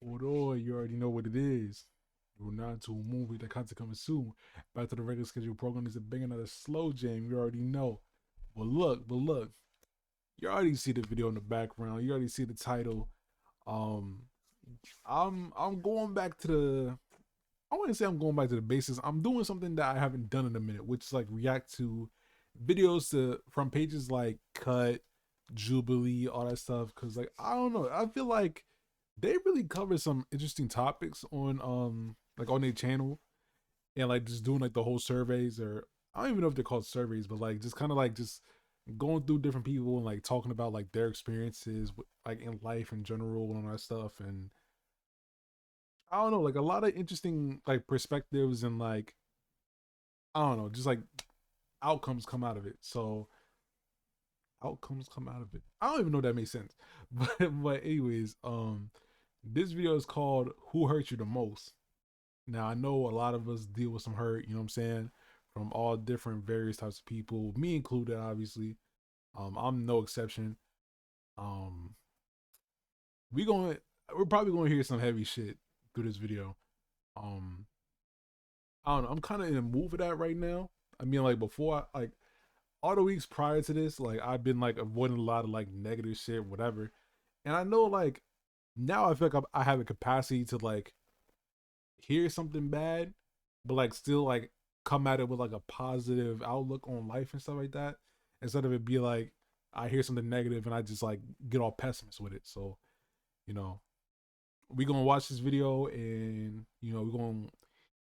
Although you already know what it is. You're not to a movie, the content coming soon. Back to the regular schedule program is a big another slow jam. You already know. But look, you already see the video in the background. You already see the title. Um, I'm going back to the. I wouldn't say I'm going back to the basics. I'm doing something that I haven't done in a minute, which is like react to videos to from pages like Cut, Jubilee, all that stuff. Cause like I don't know, I feel like they really cover some interesting topics on like on their channel and like just doing like the whole surveys or I don't even know if they're called surveys, but like just kind of like just going through different people and like talking about like their experiences like in life in general and all that stuff. And I don't know, like a lot of interesting like perspectives and like I don't know, just like outcomes come out of it. So outcomes come out of it. I don't even know if that makes sense. But anyways, this video is called Who Hurt You the Most? Now I know a lot of us deal with some hurt, you know what I'm saying? From all different various types of people, me included, obviously. I'm no exception. Um we going we're probably gonna hear some heavy shit through this video. Um I don't know, I'm kinda in a mood for that right now. I mean like before like all the weeks prior to this, like I've been like avoiding a lot of like negative shit, whatever. And I know like now I feel like I have a capacity to like hear something bad, but like still like come at it with like a positive outlook on life and stuff like that. Instead of it be like I hear something negative and I just like get all pessimist with it. So, you know, we gonna watch this video and we're gonna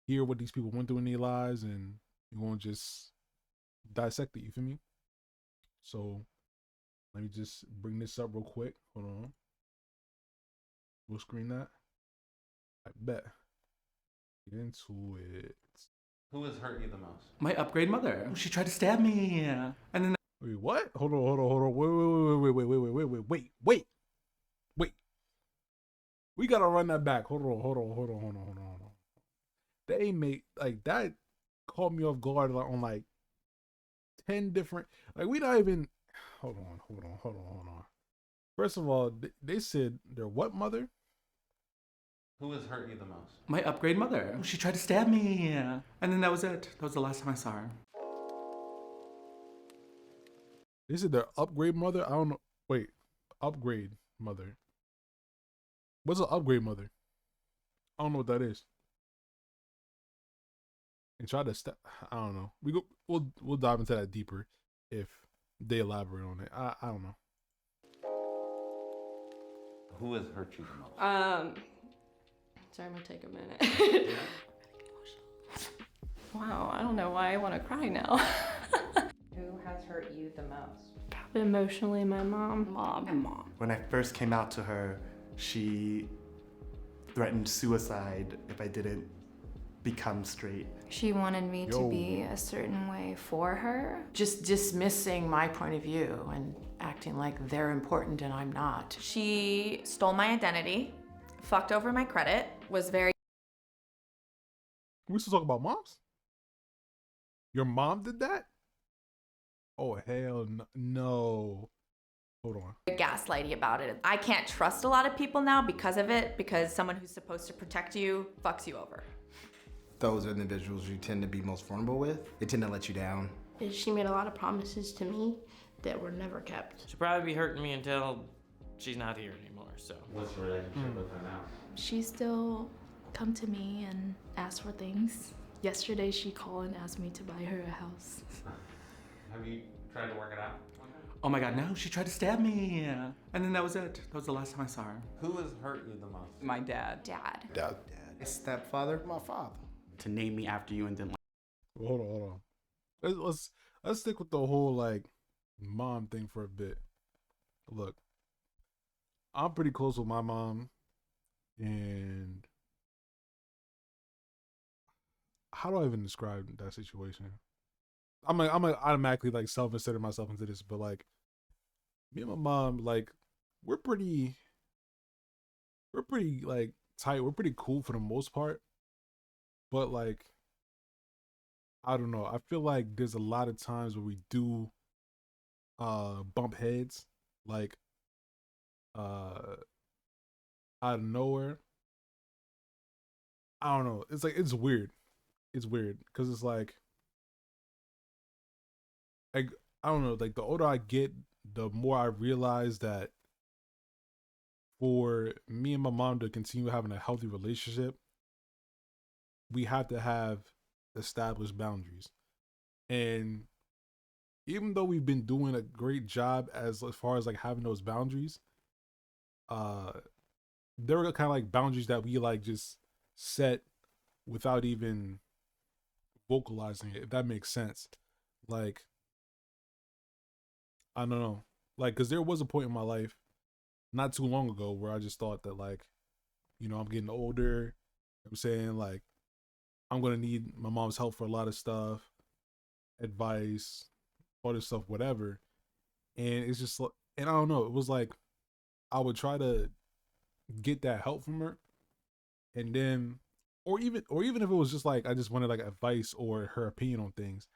hear what these people went through in their lives and we're gonna just dissect it, you feel me? So let me just bring this up real quick. Hold on. We'll screen that. I bet. Get into it. Who has hurt you the most? My upgrade mother. She tried to stab me. And then Wait, what? Hold on. Wait. We gotta run that back. Hold on. They made like that caught me off guard like, on like 10 different like we not even hold on. First of all, they said their what mother? Who has hurt you the most? my upgrade mother. She tried to stab me. And then that was it. That was the last time I saw her. They said their upgrade mother. I don't know. Wait, upgrade mother. What's an upgrade mother? I don't know what that is. And try to I don't know. We'll dive into that deeper if they elaborate on it. I don't know. Who has hurt you the most? Sorry, I'm gonna take a minute. Wow, I don't know why I want to cry now. Who has hurt you the most? Probably emotionally, my mom. Mom. When I first came out to her, she threatened suicide if I didn't become straight. She wanted me to be a certain way for her. Just dismissing my point of view and acting like they're important and I'm not. She stole my identity, fucked over my credit, was very We still talk about moms? Your mom did that? Oh hell no. Hold on. gaslighty about it. I can't trust a lot of people now because of it, because someone who's supposed to protect you fucks you over. Those individuals you tend to be most vulnerable with, they tend to let you down. She made a lot of promises to me that were never kept. She'll probably be hurting me until she's not here anymore, so. What's your relationship with her now? She still come to me and ask for things. Yesterday she called and asked me to buy her a house. Have you tried to work it out? Oh my god, no, she tried to stab me. And then that was it. That was the last time I saw her. Who has hurt you the most? My dad. Dad. My stepfather, my father. To name me after you and didn't Well, hold on. Let's stick with the whole like mom thing for a bit. Look, I'm pretty close with my mom, and how do I even describe that situation? I'm like automatically like self-insert myself into this, but like me and my mom, like we're pretty like tight. We're pretty cool for the most part, but like I don't know. I feel like there's a lot of times where we do bump heads, like out of nowhere. I don't know. It's like it's weird. It's weird because it's like I don't know. Like the older I get, the more I realize that for me and my mom to continue having a healthy relationship, we have to have established boundaries. And even though we've been doing a great job as far as like having those boundaries, there were kind of like boundaries that we like just set without even vocalizing it, if that makes sense. Like, I don't know. Like, because there was a point in my life not too long ago where I just thought that, like, you know, I'm getting older. You know what I'm saying, like, I'm going to need my mom's help for a lot of stuff, advice, all this stuff, whatever. And it's just, and I don't know, it was like, I would try to get that help from her. And then, or even if it was just like, I just wanted like advice or her opinion on things.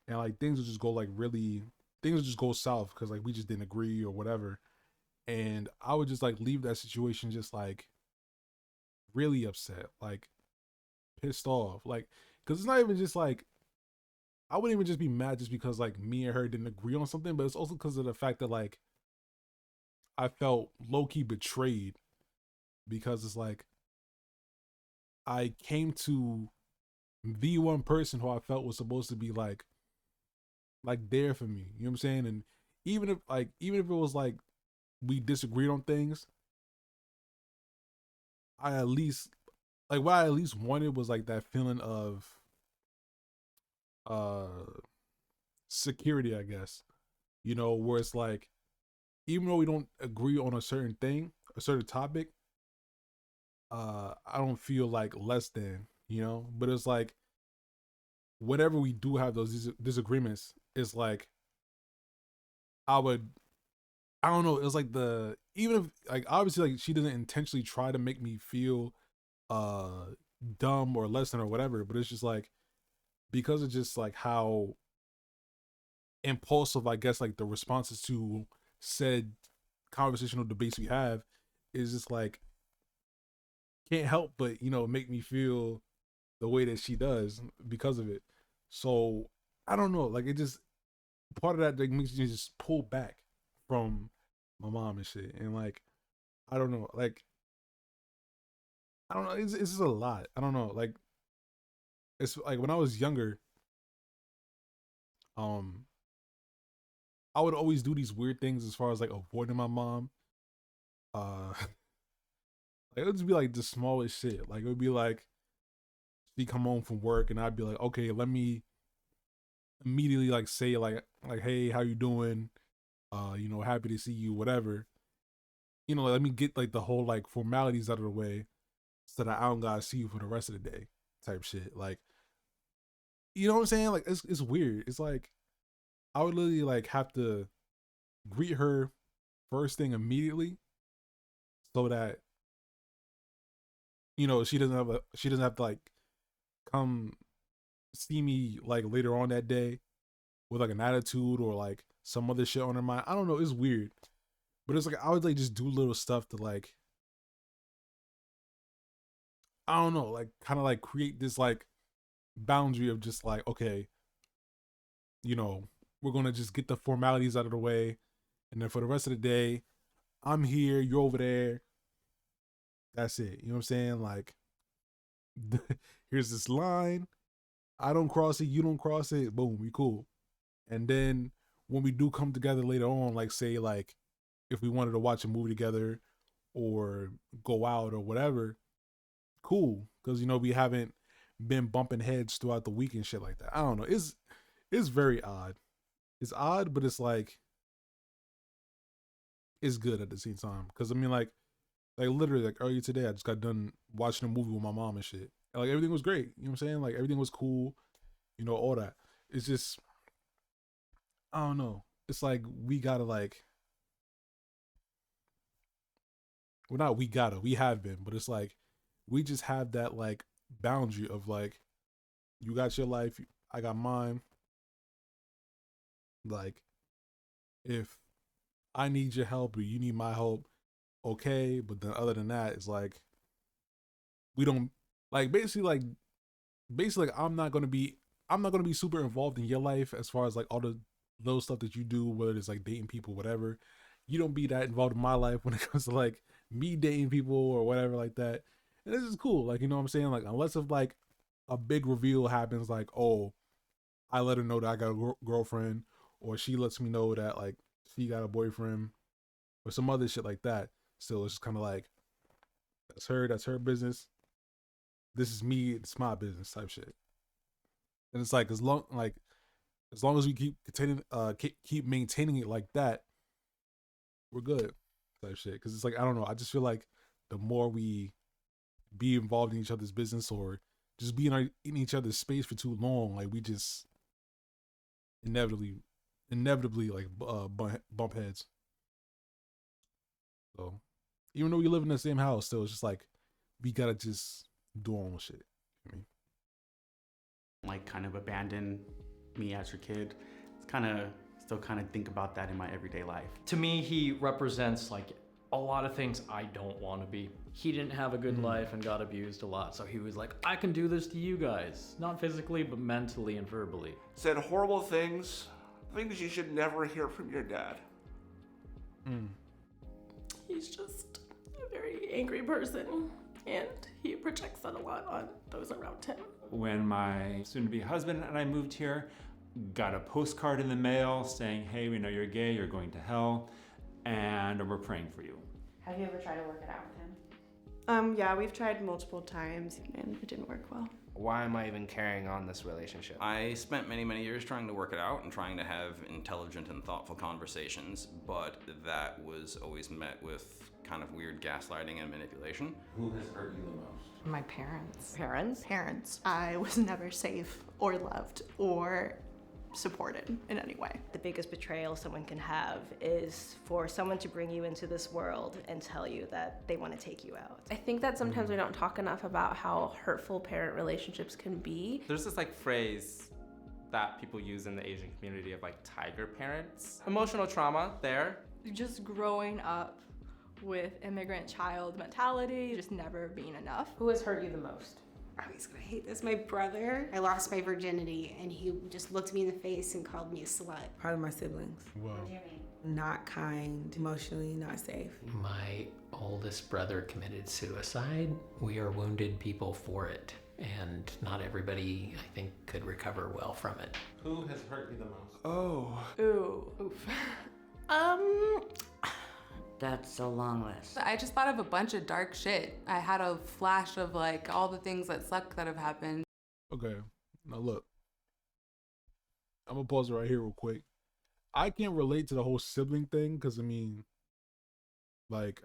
And like, things would just go like really, things would just go south because like we just didn't agree or whatever. And I would just like leave that situation just like really upset, like pissed off. Like, because it's not even just like, I wouldn't even just be mad just because like me and her didn't agree on something, but it's also because of the fact that like I felt low-key betrayed because it's like I came to the one person who I felt was supposed to be like there for me. You know what I'm saying? And even if it was like we disagreed on things, I at least like what I at least wanted was like that feeling of security, I guess. You know, where it's like even though we don't agree on a certain thing, a certain topic, I don't feel like less than, you know? But it's like whenever we do have those disagreements, it's like I don't know, it's like even if like obviously like she doesn't intentionally try to make me feel dumb or less than or whatever, but it's just like because of just like how impulsive I guess like the responses to said conversational debates we have is just like can't help but, you know, make me feel the way that she does because of it. So I don't know, like it just part of that like makes me just pull back from my mom and shit. And like I don't know, like I don't know, it's just a lot. I don't know, like it's like when I was younger, I would always do these weird things as far as like avoiding my mom. Like it would just be like the smallest shit. Like it would be like she come home from work and I'd be like, okay, let me immediately like say like hey, how you doing? You know, happy to see you, whatever. You know, let me get like the whole like formalities out of the way so that I don't gotta see you for the rest of the day type shit. Like, you know what I'm saying? Like it's weird. It's like I would literally like have to greet her first thing immediately so that, you know, she doesn't have to like come see me like later on that day with like an attitude or like some other shit on her mind. I don't know, it's weird. But it's like I would like just do little stuff to like, I don't know, like kind of like create this like boundary of just like, okay, you know, we're gonna just get the formalities out of the way, and then for the rest of the day, I'm here, you're over there. That's it. You know what I'm saying? Like, here's this line. I don't cross it, you don't cross it. Boom, we cool. And then when we do come together later on, like say like if we wanted to watch a movie together or go out or whatever, cool. Because, you know, we haven't been bumping heads throughout the week and shit like that. I don't know. It's very odd. It's odd, but it's like, it's good at the same time. Because, I mean, like literally, like earlier today, I just got done watching a movie with my mom and shit. And, like, everything was great. You know what I'm saying? Like, everything was cool. You know, all that. It's just, I don't know. It's like, we gotta, like, well, not we gotta, we have been, but it's like, we just have that, like, boundary of, like, you got your life, I got mine. Like, if I need your help or you need my help, okay. But then other than that, it's like, we don't Like basically I'm not gonna be super involved in your life as far as like all the little stuff that you do, whether it's like dating people, whatever. You don't be that involved in my life when it comes to like me dating people or whatever like that. And this is cool. Like, you know what I'm saying? Like, unless if like a big reveal happens, like, oh, I let her know that I got a girlfriend, or she lets me know that like she got a boyfriend, or some other shit like that. Still, it's just kind of like, that's her business. This is me, it's my business type shit. And it's like as long as we keep maintaining it like that, we're good type shit. Because it's like, I don't know, I just feel like the more we be involved in each other's business or just be in each other's space for too long, like we just inevitably like bump heads. So even though we live in the same house, still it's just like we gotta just do our own shit. I mean, like kind of abandon me as your kid. It's kind of still kind of think about that in my everyday life. To me, he represents like a lot of things I don't want to be. He didn't have a good life and got abused a lot, so he was like, I can do this to you guys. Not physically, but mentally and verbally. Said horrible things you should never hear from your dad. He's just a very angry person, and he projects that a lot on those around him. When my soon-to-be husband and I moved here, got a postcard in the mail saying, hey, we know you're gay, you're going to hell, and we're praying for you. Have you ever tried to work it out with him? Yeah, we've tried multiple times, and it didn't work well. Why am I even carrying on this relationship? I spent many, many years trying to work it out and trying to have intelligent and thoughtful conversations, but that was always met with kind of weird gaslighting and manipulation. Who has hurt you the most? My parents. Parents. I was never safe or loved or supported in any way. The biggest betrayal someone can have is for someone to bring you into this world and tell you that they want to take you out. I think that sometimes we don't talk enough about how hurtful parent relationships can be. There's this like phrase that people use in the Asian community of like tiger parents. Emotional trauma there. Just growing up with immigrant child mentality, just never being enough. Who has hurt you the most? I was gonna hate this. My brother, I lost my virginity and he just looked me in the face and called me a slut. Probably my siblings. Wow. What do you mean? Not kind, emotionally not safe. My oldest brother committed suicide. We are wounded people for it, and not everybody, I think, could recover well from it. Who has hurt you the most? Oh. Ooh. Oof. That's a long list. I just thought of a bunch of dark shit. I had a flash of like all the things that suck that have happened. Okay, now look, I'm gonna pause it right here real quick. I can't relate to the whole sibling thing because I mean, like,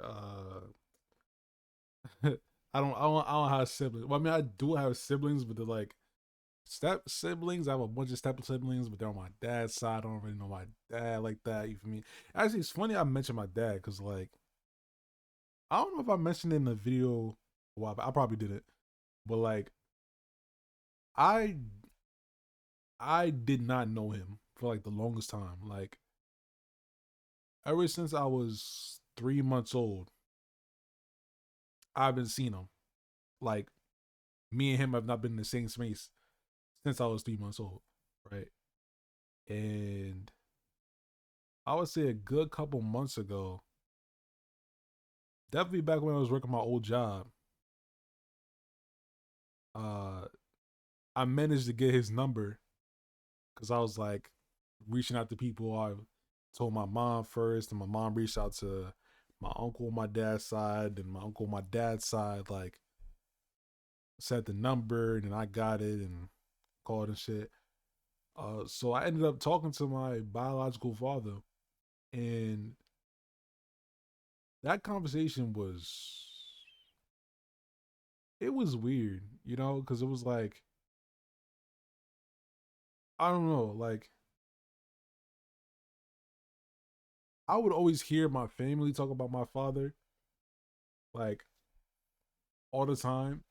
I don't have siblings. Well, I mean, I do have siblings, but they're like step siblings. I have a bunch of step siblings, but they're on my dad's side. I don't really know my dad like that. You feel me? Actually, it's funny I mentioned my dad because like I don't know if I mentioned it in the video. Well, I probably didn't, but like I did not know him for like the longest time. Like ever since I was 3 months old, I haven't seen him. Like me and him have not been in the same space since I was 3 months old, right? And I would say a good couple months ago, definitely back when I was working my old job, I managed to get his number because I was like reaching out to people. I told my mom first, and my mom reached out to my uncle on my dad's side, and my uncle on my dad's side like said the number, and then I got it and called and shit. So I ended up talking to my biological father, and that conversation was weird, you know, because it was like, I don't know, like I would always hear my family talk about my father like all the time.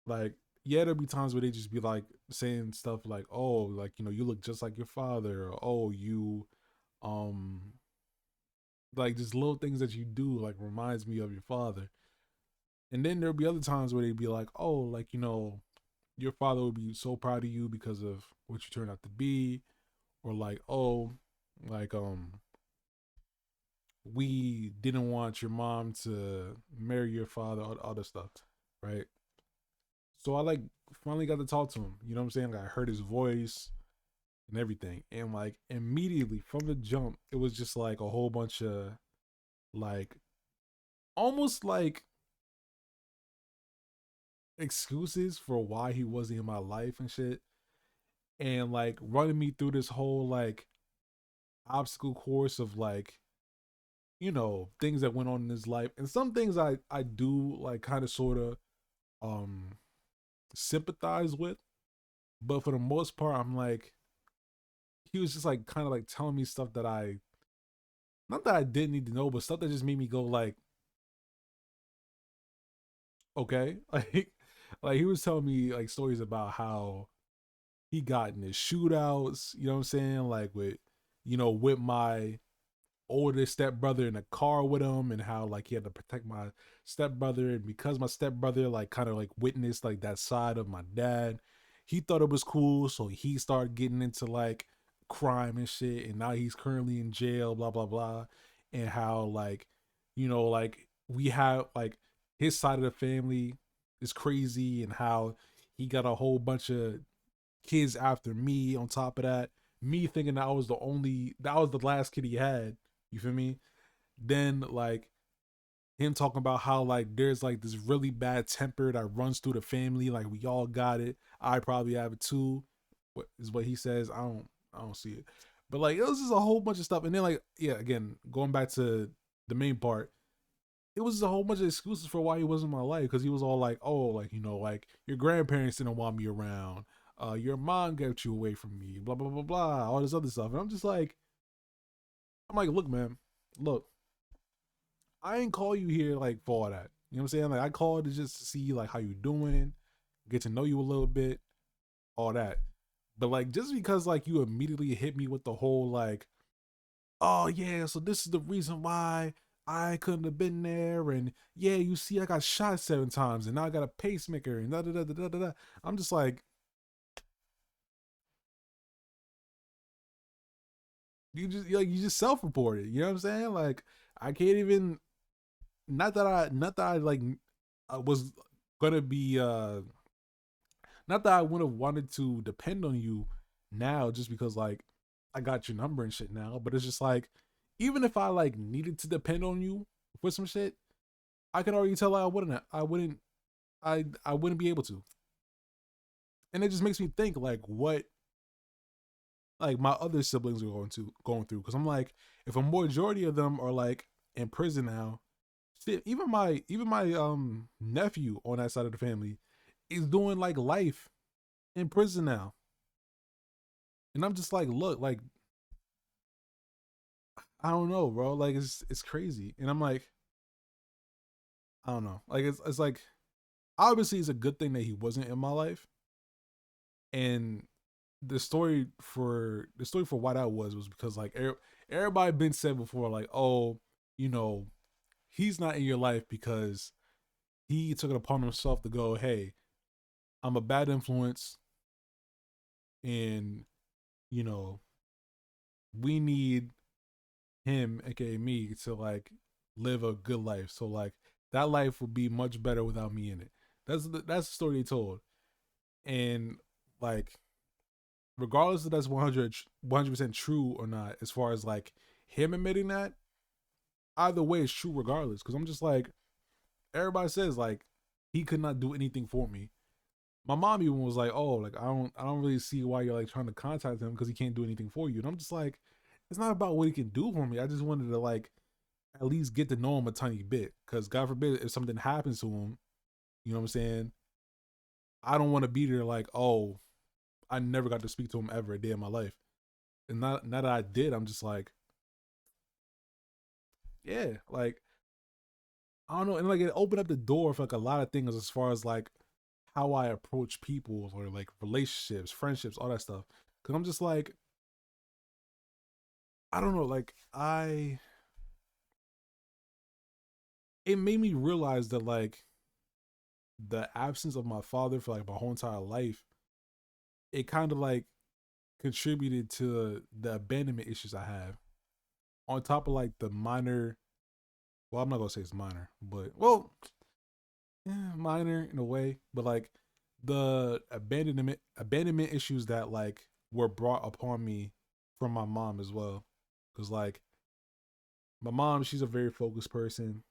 Like, yeah, there'd be times where they just be like saying stuff like, oh, like, you know, you look just like your father, or oh, you like just little things that you do like reminds me of your father. And then there'll be other times where they'd be like, oh, like, you know, your father would be so proud of you because of what you turned out to be. Or like, oh, like, we didn't want your mom to marry your father, all other stuff, right? So I like finally got to talk to him. You know what I'm saying? Like, I heard his voice and everything. And like immediately from the jump, it was just like a whole bunch of like almost like excuses for why he wasn't in my life and shit. And like running me through this whole like obstacle course of like, you know, things that went on in his life. And some things I do like kind of sort of sympathize with. But for the most part, I'm like, he was just like kind of like telling me stuff that not that I didn't need to know, but stuff that just made me go like, okay. Like he was telling me like stories about how he got in his shootouts, you know what I'm saying? Like with, you know, with my older stepbrother in a car with him, and how like he had to protect my stepbrother. And because my stepbrother like kind of like witnessed like that side of my dad, he thought it was cool. So he started getting into like crime and shit. And now he's currently in jail, blah, blah, blah. And how like, you know, like we have like his side of the family is crazy, and how he got a whole bunch of kids after me on top of that. Me thinking that was the last kid he had. You feel me? Then like him talking about how like there's like this really bad temper that runs through the family. Like we all got it. I probably have it too. What is what he says. I don't see it. But like it was just a whole bunch of stuff. And then like, yeah, again, going back to the main part, it was a whole bunch of excuses for why he wasn't in my life. Because he was all like, oh, like, you know, like your grandparents didn't want me around. Your mom got you away from me, blah, blah, blah, blah, all this other stuff. And I'm like, look, man, look, I ain't call you here like for all that. You know what I'm saying? Like I called to just see like how you doing, get to know you a little bit, all that. But like, just because like you immediately hit me with the whole like, oh yeah, so this is the reason why I couldn't have been there. And yeah, you see, I got shot 7 times and now I got a pacemaker and da da da da da da. I'm just like, you just self-reported. You know what I'm saying? Like I can't even. Not that I like I was gonna be. Not that I would have wanted to depend on you now, just because like I got your number and shit now. But it's just like, even if I like needed to depend on you for some shit, I can already tell I wouldn't be able to. And it just makes me think like what like my other siblings are going through. Because I'm like, if a majority of them are like in prison now, shit, even my nephew on that side of the family is doing like life in prison now. And I'm just like, look, like I don't know, bro. Like it's crazy. And I'm like, I don't know. Like it's like, obviously it's a good thing that he wasn't in my life. And the story for why that was because like everybody been said before, like, oh, you know, he's not in your life because he took it upon himself to go, hey, I'm a bad influence, and you know, we need him, aka me, to like live a good life. So like that life would be much better without me in it. That's the story they told. And like, regardless if that's 100% true or not, as far as like him admitting that, either way it's true regardless. Because I'm just like, everybody says like he could not do anything for me. My mom even was like, oh, like I don't really see why you're like trying to contact him because he can't do anything for you. And I'm just like, it's not about what he can do for me. I just wanted to like at least get to know him a tiny bit. Because God forbid if something happens to him, you know what I'm saying? I don't want to be there like, oh, I never got to speak to him ever a day in my life. And now that I did, I'm just like, yeah, like, I don't know. And like it opened up the door for like a lot of things as far as like how I approach people or like relationships, friendships, all that stuff. Cause I'm just like, I don't know, like it made me realize that like the absence of my father for like my whole entire life, it kind of like contributed to the abandonment issues I have. On top of like the minor, well, I'm not gonna say it's minor, but well, yeah, minor in a way, but like the abandonment issues that like were brought upon me from my mom as well. Cause like my mom, she's a very focused person.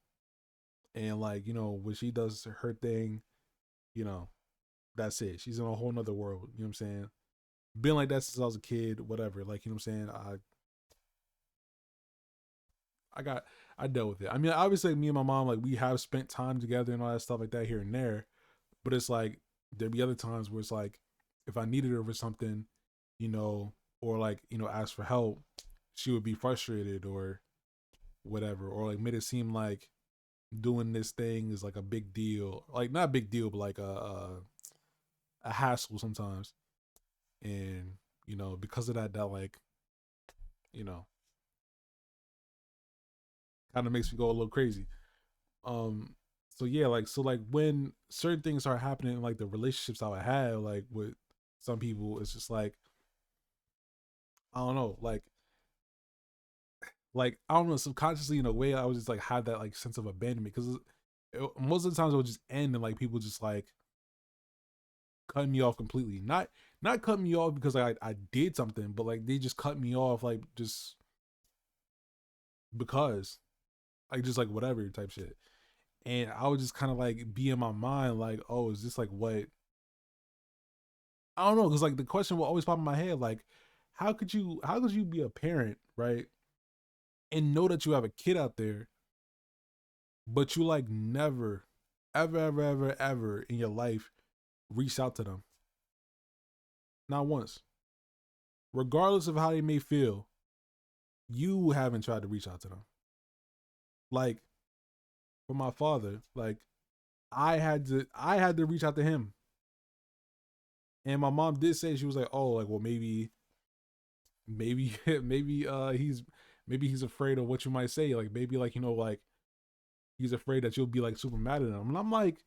And like, you know, when she does her thing, you know, that's it. She's in a whole nother world. You know what I'm saying? Been like that since I was a kid, whatever. Like, you know what I'm saying? I dealt with it. I mean, obviously me and my mom, like we have spent time together and all that stuff like that here and there. But it's like there'd be other times where it's like if I needed her for something, you know, or like, you know, ask for help, she would be frustrated or whatever, or like made it seem like doing this thing is like a big deal. Like not a big deal, but like a hassle sometimes. And, you know, because of that like, you know, kind of makes me go a little crazy. So yeah, like when certain things start happening in like the relationships I would have like with some people, it's just like I don't know, like I don't know, subconsciously in a way I would just like have that like sense of abandonment because most of the times it would just end and like people just like cut me off completely. Not cut me off because like I did something, but like they just cut me off like just because like just like whatever type shit. And I would just kind of like be in my mind like, oh, is this like what? I don't know, because like the question will always pop in my head, like, how could you be a parent, right? And know that you have a kid out there, but you like never, ever in your life reach out to them. Not once. Regardless of how they may feel, you haven't tried to reach out to them. Like, for my father, like I had to reach out to him. And my mom did say, she was like, oh, like, well, maybe he's afraid of what you might say. Like maybe like, you know, like he's afraid that you'll be like super mad at him. And I'm like,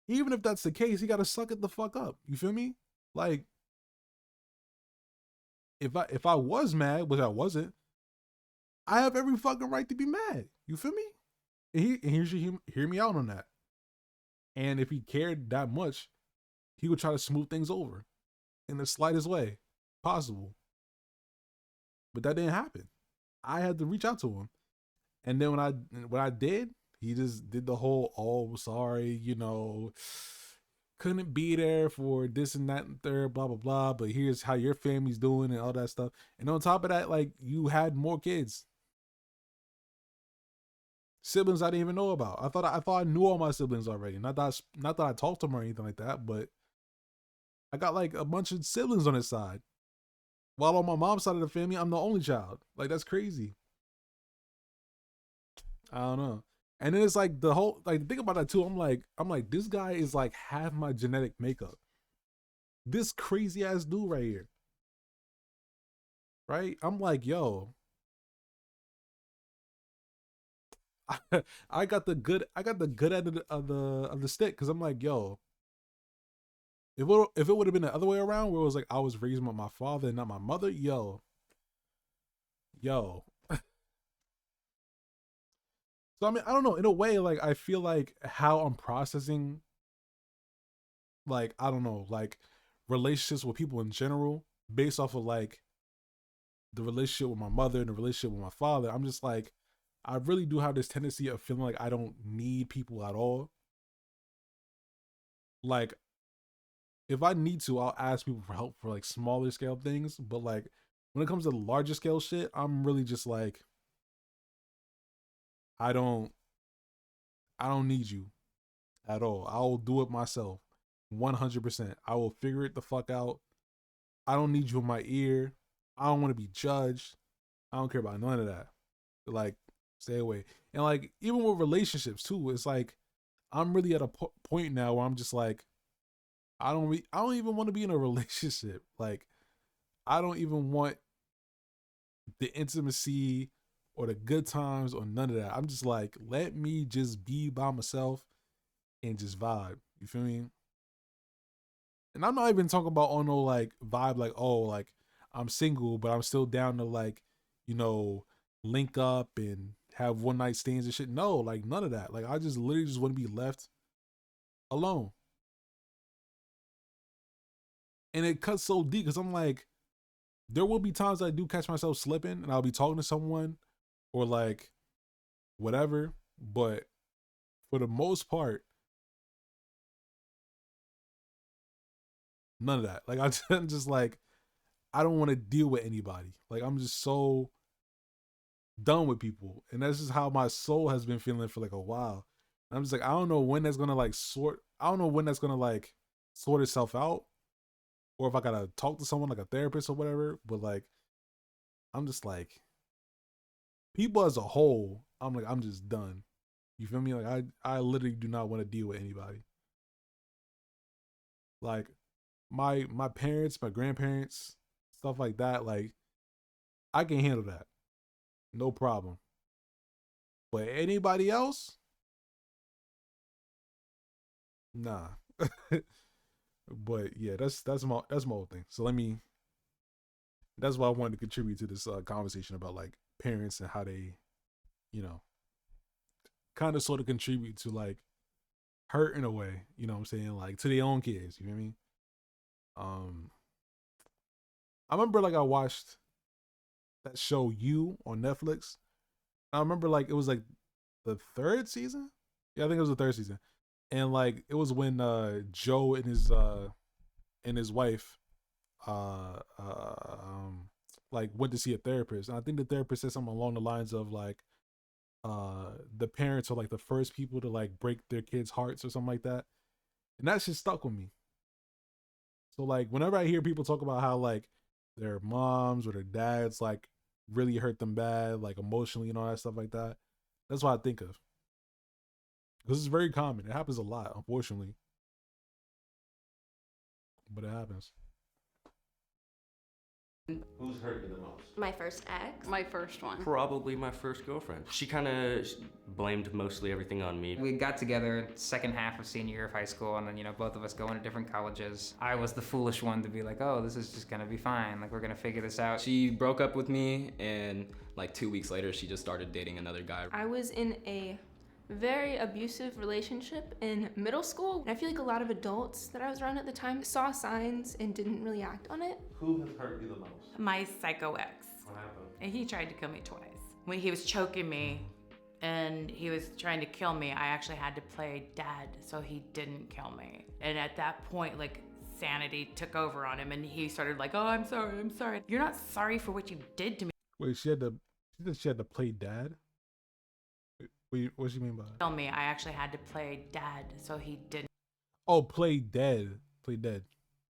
even if that's the case, he gotta suck it the fuck up. You feel me? Like if I was mad, which I wasn't, I have every fucking right to be mad. You feel me? And he should hear me out on that. And if he cared that much, he would try to smooth things over in the slightest way possible. But that didn't happen. I had to reach out to him. And then when I did, he just did the whole, oh, sorry, you know, couldn't be there for this and that and third, blah, blah, blah. But here's how your family's doing and all that stuff. And on top of that, like, you had more kids. Siblings I didn't even know about. I thought I knew all my siblings already. Not that I talked to them or anything like that, but I got like a bunch of siblings on his side. While on my mom's side of the family, I'm the only child. Like, that's crazy. I don't know. And then it's like the whole, like, think about that too. I'm like, this guy is like half my genetic makeup. This crazy ass dude right here. Right? I'm like, yo. I got the good end of the stick, because I'm like, yo. If it would have been the other way around, where it was like I was raised by my father and not my mother, yo. So I mean, I don't know. In a way, like I feel like how I'm processing, like I don't know, like relationships with people in general, based off of like the relationship with my mother and the relationship with my father. I'm just like, I really do have this tendency of feeling like I don't need people at all. Like, if I need to, I'll ask people for help for like smaller scale things. But like when it comes to larger scale shit, I'm really just like, I don't need you at all. I'll do it myself. 100%. I will figure it the fuck out. I don't need you in my ear. I don't want to be judged. I don't care about none of that. Like, stay away. And like, even with relationships too, it's like, I'm really at a point now where I'm just like, I don't even want to be in a relationship. Like, I don't even want the intimacy or the good times or none of that. I'm just like, let me just be by myself and just vibe. You feel me? And I'm not even talking about on no like vibe like, oh, like I'm single, but I'm still down to like, you know, link up and have one night stands and shit. No, like none of that. Like I just literally just want to be left alone. And it cuts so deep because I'm like, there will be times I do catch myself slipping and I'll be talking to someone or like whatever. But for the most part, none of that. Like I'm just like, I don't want to deal with anybody. Like I'm just so done with people. And that's just how my soul has been feeling for like a while. And I'm just like, I don't know when that's gonna like sort itself out. Or if I gotta talk to someone like a therapist or whatever. But like, I'm just like, people as a whole, I'm like, I'm just done. You feel me? Like I literally do not want to deal with anybody. Like my parents, my grandparents, stuff like that, like I can handle that. No problem. But anybody else? Nah. But yeah, that's my whole thing. So that's why I wanted to contribute to this conversation about like parents and how they, you know, kind of sort of contribute to like hurt in a way, you know what I'm saying? Like to their own kids, you know what I mean? I remember like I watched that show You on Netflix. I remember like it was like the 3rd season. Yeah, I think it was the 3rd season. And like it was when Joe and his wife like went to see a therapist. And I think the therapist said something along the lines of like the parents are like the first people to like break their kids' hearts or something like that. And that shit stuck with me. So like whenever I hear people talk about how like their moms or their dads like really hurt them bad, like emotionally and all that stuff like that, that's what I think of. Because it's very common. It happens a lot, unfortunately. But it happens. Who's hurt you the most? My first ex. My first one. Probably my first girlfriend. She kind of blamed mostly everything on me. We got together second half of senior year of high school, and then, you know, both of us going to different colleges. I was the foolish one to be like, oh, this is just gonna be fine. Like, we're gonna figure this out. She broke up with me, and like 2 weeks later, she just started dating another guy. I was in a very abusive relationship in middle school. And I feel like a lot of adults that I was around at the time saw signs and didn't really act on it. Who has hurt you the most? My psycho ex. What happened? And he tried to kill me twice. When he was choking me and he was trying to kill me, I actually had to play dad so he didn't kill me. And at that point, like, sanity took over on him and he started like, oh, I'm sorry. You're not sorry for what you did to me. Wait, she had to play dad? Wait, what do you mean by that? Kill me. I actually had to play dad so he didn't Oh, play dead.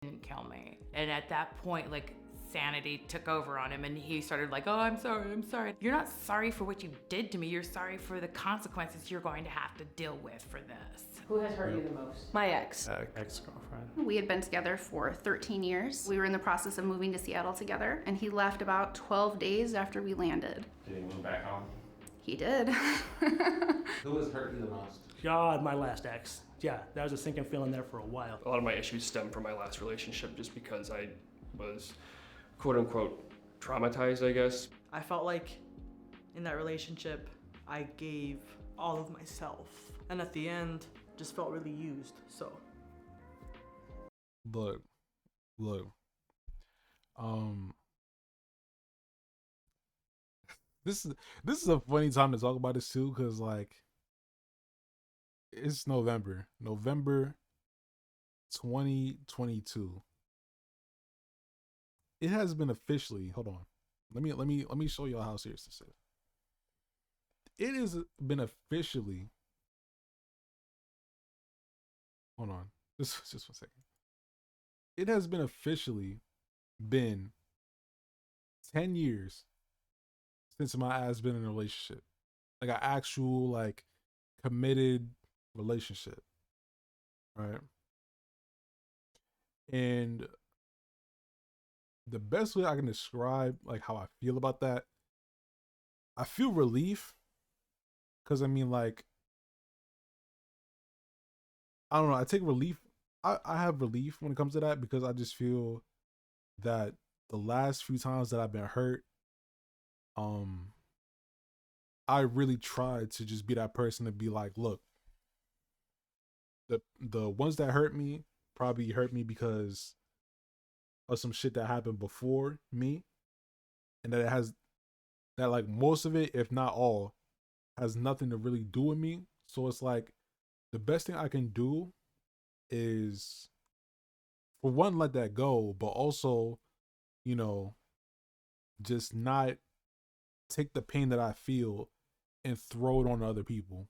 didn't kill me. And at that point, like, sanity took over on him and he started like, oh, I'm sorry. You're not sorry for what you did to me. You're sorry for the consequences you're going to have to deal with for this. Who has hurt you the most? My ex. Ex-girlfriend. We had been together for 13 years. We were in the process of moving to Seattle together, and he left about 12 days after we landed. Did he move back home? He did. Who has hurt you the most? God, my last ex. Yeah, that was a sinking feeling there for a while. A lot of my issues stem from my last relationship just because I was quote unquote traumatized, I guess. I felt like in that relationship, I gave all of myself. And at the end, just felt really used, so. Look. This is a funny time to talk about this too, because like it's November 2022. It has been officially, hold on, let me show y'all how serious this is. It has been officially, hold on, just 1 second. It has been officially been 10 years since my ass been in a relationship, like an actual like committed relationship, right? And the best way I can describe like how I feel about that, I feel relief, because I mean, like, I don't know. I take relief. I have relief when it comes to that because I just feel that the last few times that I've been hurt, I really tried to just be that person to be like, look, the ones that hurt me probably hurt me because of some shit that happened before me, and that it has that like most of it, if not all, has nothing to really do with me. So it's like the best thing I can do is, for one, let that go, but also, you know, just not take the pain that I feel and throw it on other people,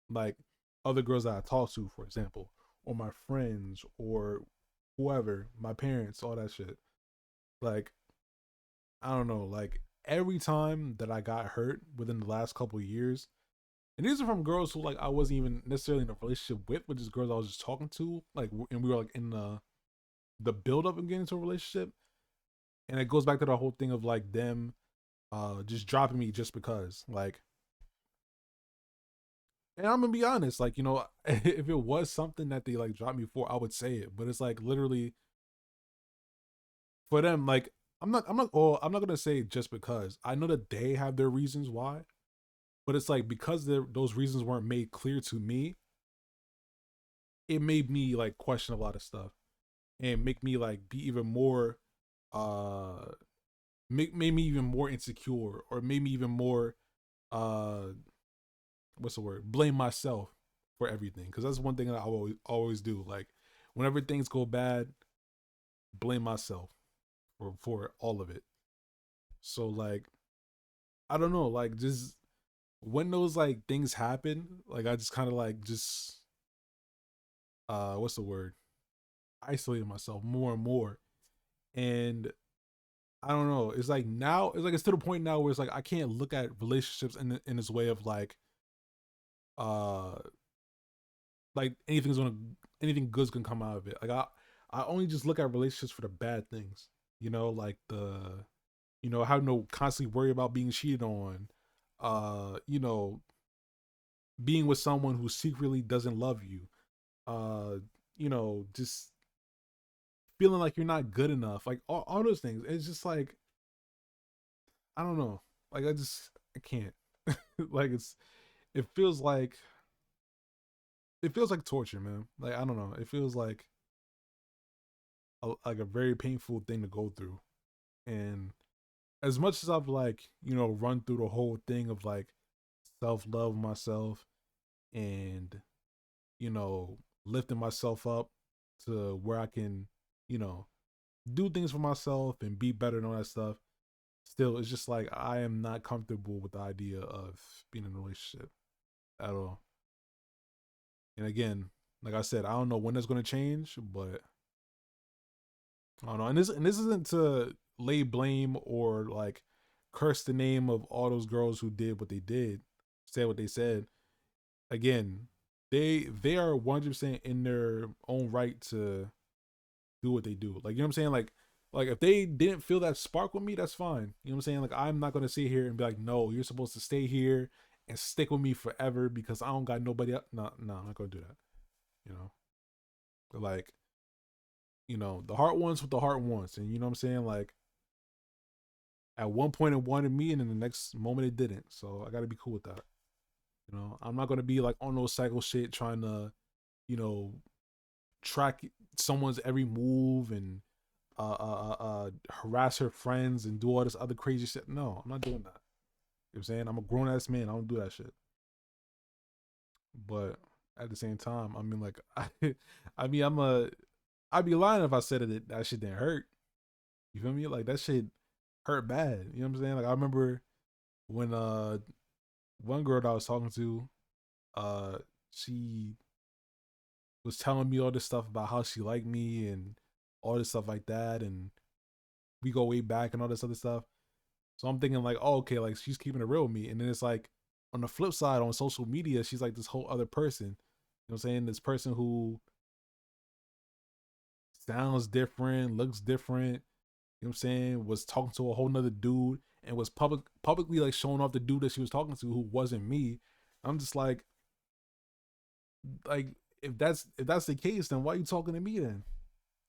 like other girls that I talk to, for example, or my friends or whoever, my parents, all that shit. Like, I don't know, like every time that I got hurt within the last couple of years, and these are from girls who like I wasn't even necessarily in a relationship with, but just girls I was just talking to, like, and we were like in the build up and getting into a relationship, and it goes back to the whole thing of like them just dropping me just because, like, and I'm gonna be honest, like, you know, if it was something that they like dropped me for, I would say it, but it's like literally for them, like I'm not gonna say just because. I know that they have their reasons why, but it's like because those reasons weren't made clear to me, it made me like question a lot of stuff and make me like be even more made me even more insecure, or made me even more what's the word, blame myself for everything, because that's one thing that I always do. Like whenever things go bad, blame myself for all of it. So like I don't know, like just when those like things happen, like I just kind of like just what's the word, isolated myself more and more. And I don't know, it's like now it's to the point now where it's like I can't look at relationships in this way of like anything good's gonna come out of it. Like I only just look at relationships for the bad things, you know, like you know, having to constantly worry about being cheated on, you know, being with someone who secretly doesn't love you, you know, just feeling like you're not good enough, like all those things. It's just like, I don't know, like I can't. Like it feels like torture, man. Like I don't know, it feels like a very painful thing to go through. And as much as I've like, you know, run through the whole thing of like self-love myself and, you know, lifting myself up to where I can, you know, do things for myself and be better and all that stuff, still it's just like I am not comfortable with the idea of being in a relationship at all. And again, like I said, I don't know when that's going to change, but I don't know. And this isn't to lay blame or like curse the name of all those girls who did what they did, said what they said. Again, they are 100% in their own right to do what they do. Like, you know what I'm saying? Like if they didn't feel that spark with me, that's fine. You know what I'm saying? Like, I'm not going to sit here and be like, no, you're supposed to stay here and stick with me forever because I don't got nobody else. No, I'm not going to do that. You know? But like, you know, the heart wants what the heart wants. And you know what I'm saying? Like, at one point it wanted me and in the next moment it didn't. So I got to be cool with that. You know, I'm not going to be like on those cycle shit trying to, you know, track someone's every move and harass her friends and do all this other crazy shit. No, I'm not doing that. You know what I'm saying? I'm a grown ass man. I don't do that shit. But at the same time, I mean, like, I'd be lying if I said that shit didn't hurt. You feel me? Like, that shit hurt bad. You know what I'm saying? Like, I remember when one girl that I was talking to, she was telling me all this stuff about how she liked me and all this stuff like that, and we go way back and all this other stuff. So I'm thinking like, oh, okay, like she's keeping it real with me. And then it's like on the flip side, on social media, she's like this whole other person. You know what I'm saying? This person who sounds different, looks different, you know what I'm saying, was talking to a whole nother dude and was publicly like showing off the dude that she was talking to who wasn't me. I'm just like if that's the case, then why are you talking to me then?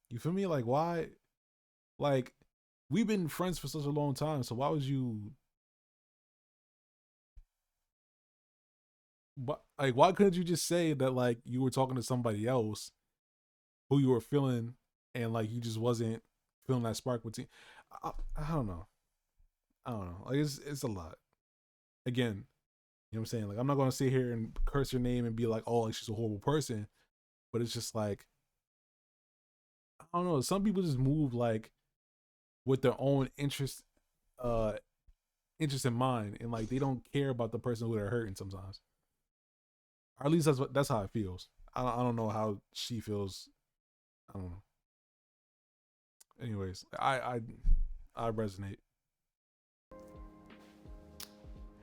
You feel me? Like, why? Like, we've been friends for such a long time, so why would you? But like, why couldn't you just say that like you were talking to somebody else who you were feeling, and like you just wasn't feeling that spark between? I don't know. I don't know. Like, it's a lot. Again, you know what I'm saying? Like, I'm not gonna sit here and curse her name and be like, oh, like she's a horrible person, but it's just like, I don't know. Some people just move like with their own interest in mind, and like they don't care about the person who they're hurting sometimes. Or at least that's how it feels. I don't know how she feels. I don't know. Anyways, I resonate.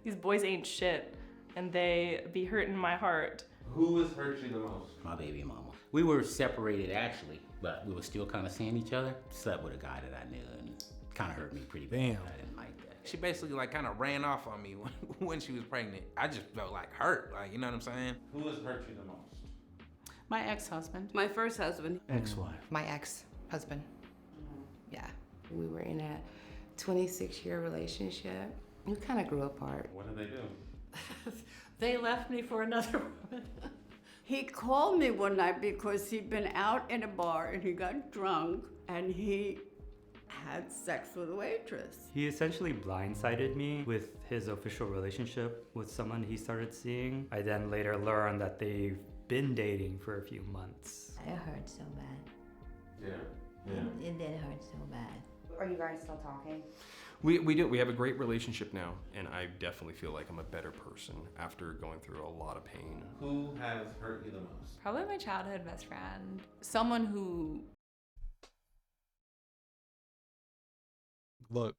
These boys ain't shit, and they be hurting my heart. Who has hurt you the most? My baby mama. We were separated actually, but we were still kind of seeing each other. Slept with a guy that I knew and kind of hurt me pretty bad. Damn. I didn't like that. She basically like kind of ran off on me when she was pregnant. I just felt like hurt, like, you know what I'm saying? Who has hurt you the most? My ex-husband. My first husband. Ex-wife. My ex-husband. Yeah. We were in a 26-year relationship. We kind of grew apart. What did they do? They left me for another woman. He called me one night because he'd been out in a bar and he got drunk and he had sex with a waitress. He essentially blindsided me with his official relationship with someone he started seeing. I then later learned that they've been dating for a few months. It hurt so bad. Yeah. It did hurt so bad. Are you guys still talking? We do. We have a great relationship now, and I definitely feel like I'm a better person after going through a lot of pain. Who has hurt you the most? Probably my childhood best friend. Someone who... Look.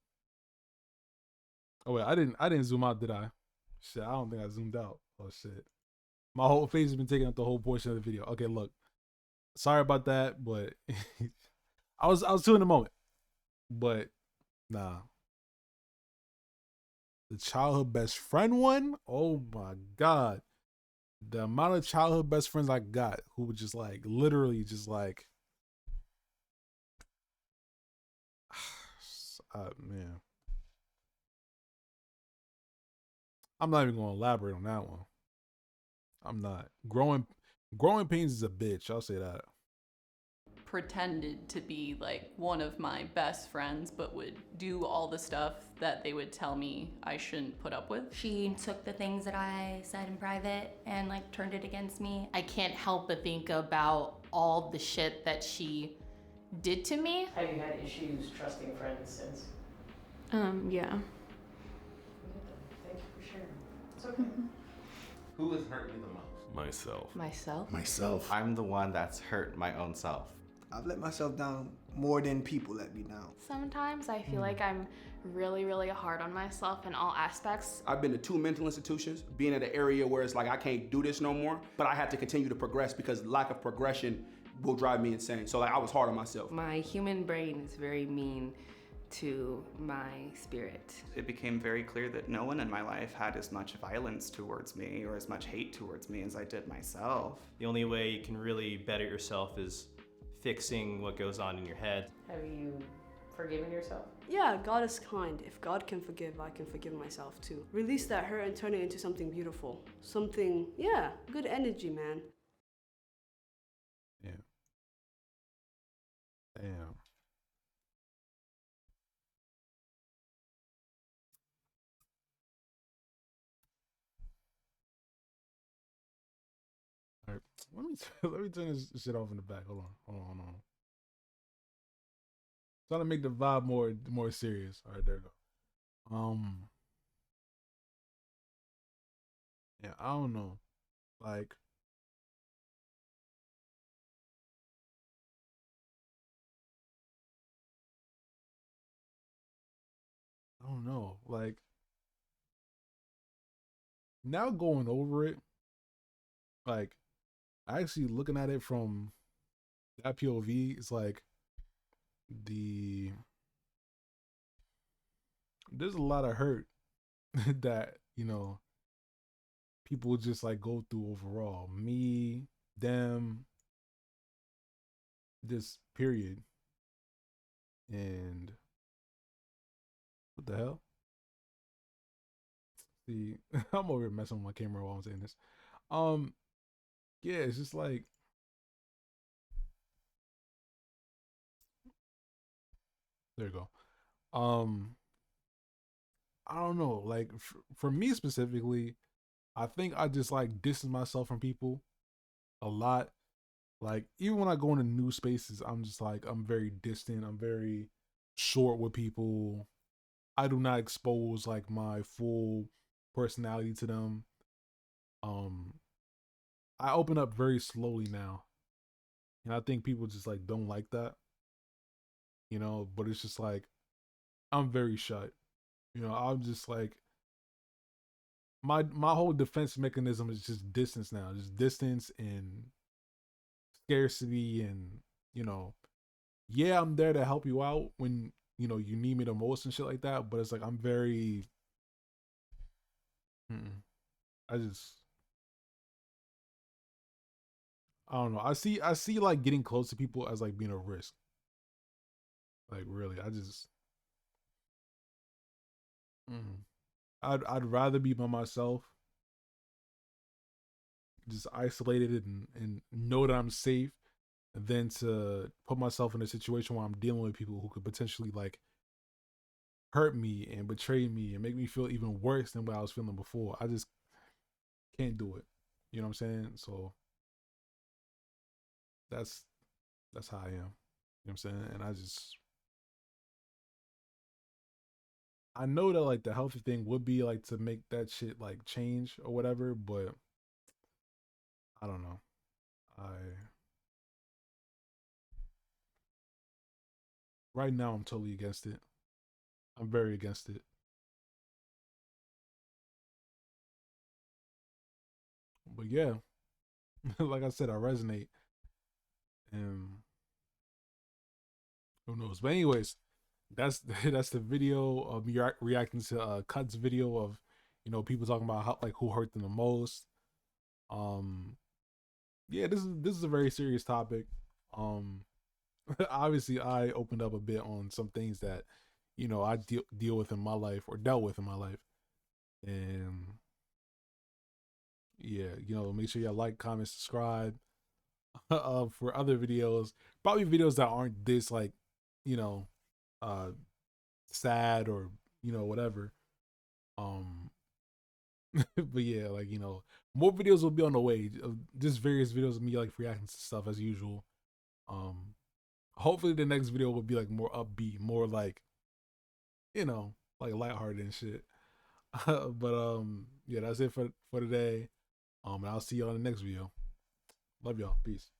Oh wait, I didn't zoom out, did I? Shit, I don't think I zoomed out. Oh shit. My whole face has been taking up the whole portion of the video. Okay, look. Sorry about that, but I was too in the moment. But nah. The childhood best friend one? Oh my God. The amount of childhood best friends I got who were just like, literally just like, man. I'm not even going to elaborate on that one. I'm not. Growing pains is a bitch. I'll say that. pretended to be like one of my best friends, but would do all the stuff that they would tell me I shouldn't put up with. She took the things that I said in private and like turned it against me. I can't help but think about all the shit that she did to me. Have you had issues trusting friends since? Yeah. Thank you for sharing. It's Mm-hmm. okay. Who has hurt you the most? Myself. Myself. I'm the one that's hurt my own self. I've let myself down more than people let me down. Sometimes I feel like I'm really, really hard on myself in all aspects. I've been to 2 mental institutions, being at an area where it's like I can't do this no more, but I had to continue to progress because lack of progression will drive me insane. So like I was hard on myself. My human brain is very mean to my spirit. It became very clear that no one in my life had as much violence towards me or as much hate towards me as I did myself. The only way you can really better yourself is fixing what goes on in your head. Have you forgiven yourself? Yeah, God is kind. If God can forgive, I can forgive myself too. Release that hurt and turn it into something beautiful. Something, yeah, good energy, man. Yeah. Damn. All right, let me turn this shit off in the back. Hold on. Trying to make the vibe more serious. All right, there we go. Yeah, I don't know. Like, I don't know. Like, now going over it, like, actually looking at it from that POV, it's like there's a lot of hurt that, you know, people just like go through overall. Me, them this period. And what the hell? See, I'm over here messing with my camera while I'm saying this. Yeah, it's just like, there you go. I don't know, like for me specifically, I think I just like distance myself from people a lot. Like even when I go into new spaces, I'm just like, I'm very distant. I'm very short with people. I do not expose like my full personality to them. I open up very slowly now. And I think people just like don't like that. You know, but it's just like I'm very shut. You know, I'm just like my whole defense mechanism is just distance now. Just distance and scarcity, and you know, yeah, I'm there to help you out when, you know, you need me the most and shit like that, but it's like I'm very I don't know. I see like getting close to people as like being a risk. Like really, I'd rather be by myself, just isolated and know that I'm safe, than to put myself in a situation where I'm dealing with people who could potentially like hurt me and betray me and make me feel even worse than what I was feeling before. I just can't do it. You know what I'm saying? So that's how I am. You know what I'm saying? And I know that like the healthy thing would be like to make that shit like change or whatever, but I don't know. Right now I'm totally against it. I'm very against it. But yeah, like I said, I resonate. And who knows? But anyways, that's the video of me reacting to Cut's video of, you know, people talking about how like who hurt them the most. Yeah, this is a very serious topic. Obviously I opened up a bit on some things that, you know, I deal with in my life or dealt with in my life. And yeah, you know, make sure y'all like, comment, subscribe for other videos, probably videos that aren't this like, you know, sad or, you know, whatever. But yeah, like, you know, more videos will be on the way, just various videos of me like reacting to stuff as usual. Hopefully the next video will be like more upbeat, more like, you know, like lighthearted and shit. But yeah, that's it for today. And I'll see y'all in the next video. Love y'all. Peace.